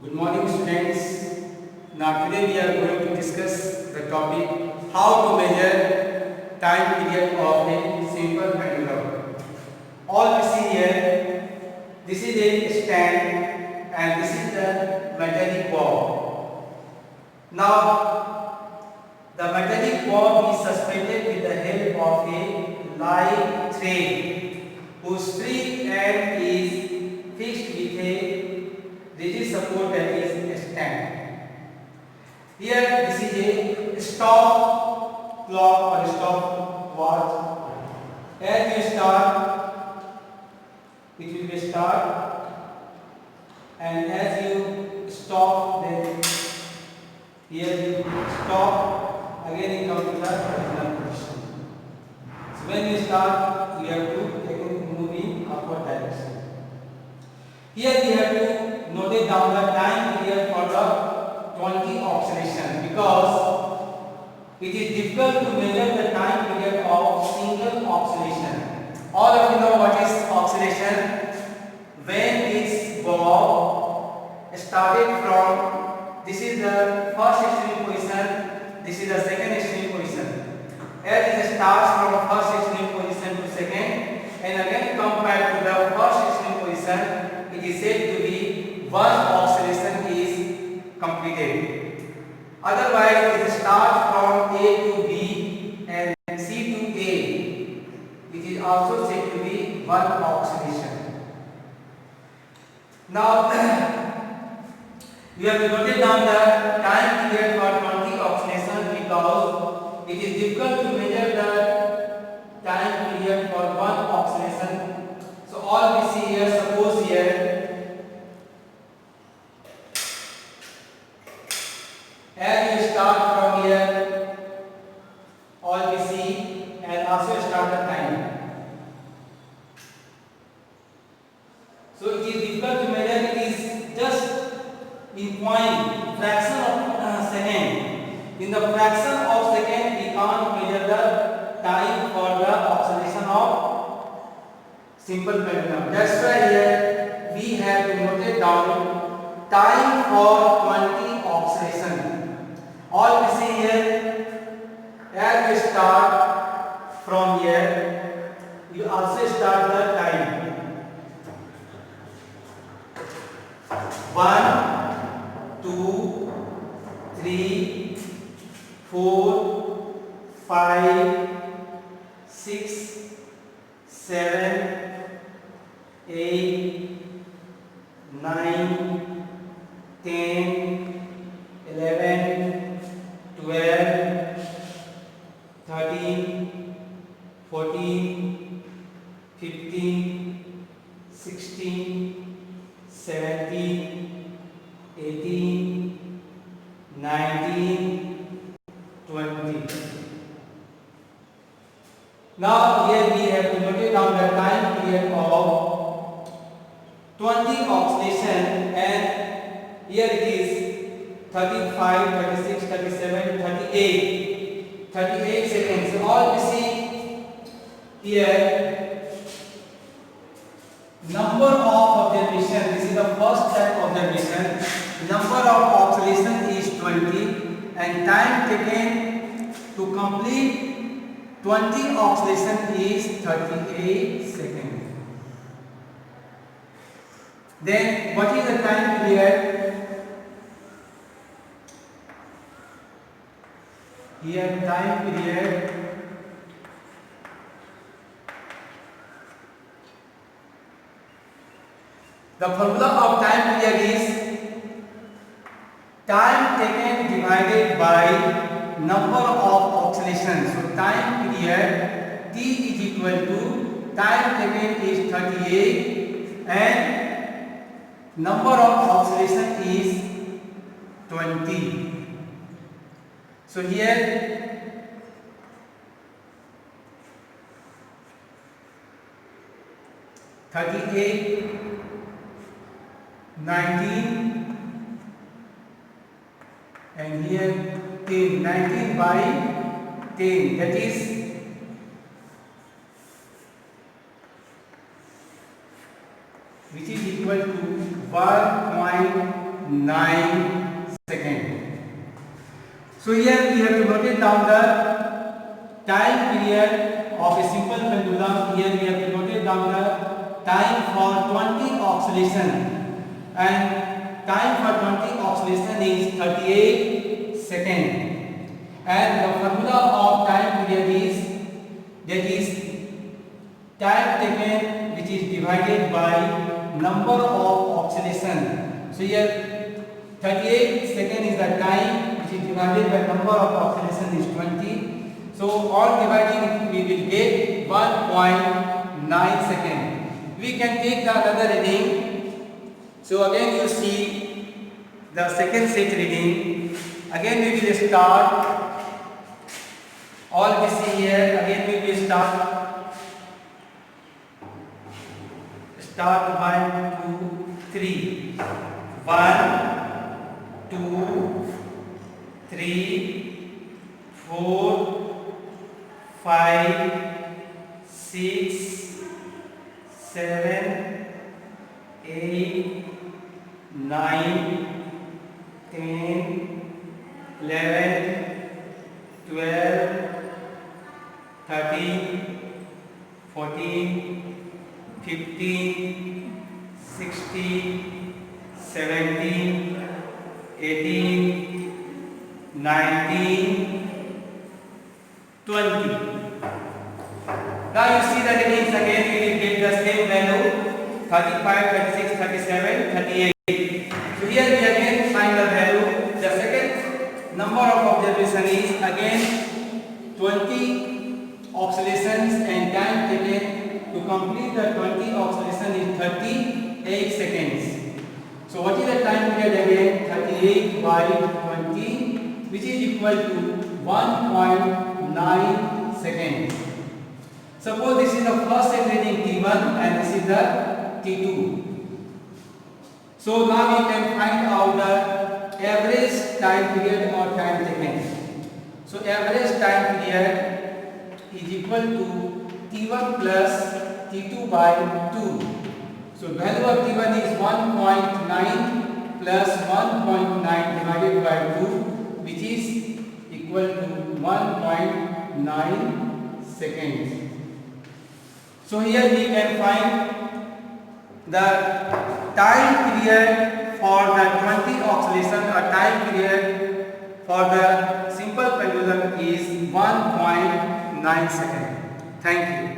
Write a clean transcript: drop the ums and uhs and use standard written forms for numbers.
Good morning, students. Now today we are going to discuss the topic how to measure time period of a simple pendulum. All we see here, this is a stand and this is the metallic bob. Now the metallic bob is suspended with the help of a live thread whose free end is fixed with a rigid support that is a stand. Here this is a stop clock or stop watch. As you start, it will be start, and as you stop, then here you stop. Again, you come to the original position. So when you start, you have to again move in upward direction. Here we have to note down the time period for the 20 oscillation because it is difficult to measure the time period of single oscillation. All of you know what is oscillation. When this bob started from, this is the first extreme position, this is the second extreme position. As it starts from first extreme position to second and again come back to the first extreme position, it is said to be one oscillation is completed. Otherwise, it starts from A to B and C to A. It is also said to be one oscillation. Now, you have to note down the time period for 20 oscillations because it is difficult to measure the time period for one oscillation. So all we see here, suppose here, as you start from here, all we see and also start the time. So it is difficult to measure, it is just in point, fraction of second. In the fraction of second, we can't measure the time for the oscillation of simple pendulum. That's why here we have to note down time for 20 oscillation. All we see here, as we start from here, you also start the time. 1, 2, 3, 4, 5, 6, 7, 8, 9, 10, 11, 12, 13, 14, 15, 16, 17, 18, 19, 20. Now here we have to note down the time period of 20 oscillation and here it is 35, 36, 37, 38. 38 seconds. So all we see here, number of observation. This is the first type observation. Number of oscillation is 20 and time taken to complete 20 oscillation is 38 seconds. Then what is the time period? Here time period the formula of time period is time taken divided by number of oscillations. So time period T is equal to time taken is 38 and number of oscillation is 20. So here (38), 19 and here 10. 19 by 10, that is which is equal to 1.9 1.9 second. So here we have to note it down the time period of a simple pendulum. Here we have to note it down the time for 20 oscillation, and time for 20 oscillation is 38 seconds. And the formula of time period is, that is time taken which is divided by number of oscillation. So here 38 seconds is the time which is divided by number of oscillation is 20. So on dividing we will get 1.9 seconds. We can take the another reading. So again you see the second set reading. Again we will start. All we see here, again we will start 1, 2, 3. 1, 2, 3, 4, 5, 6, 7, 8, 9, 10, 11, 12, 13, 14, 15, 16, 17, 18, 19, 20. Now you see the readings again, we will get the same value 35, 36, 37, 38. So here we again find the value. The second number of observation is again 20 oscillations, and time taken to complete the 20 oscillation is 38 seconds. So what is the time period again? 38 by 20, which is equal to 1.9 seconds. Suppose this is the first set reading T1 and this is the T2. So now we can find out the average time period or time taken. So average time period is equal to T1 plus T2 by 2. So value of T1 is 1.9 plus 1.9 divided by 2, which is equal to 1.9 seconds. So here we can find the time period for the 20 oscillation, or time period for the simple pendulum is 1.9 seconds. Thank you.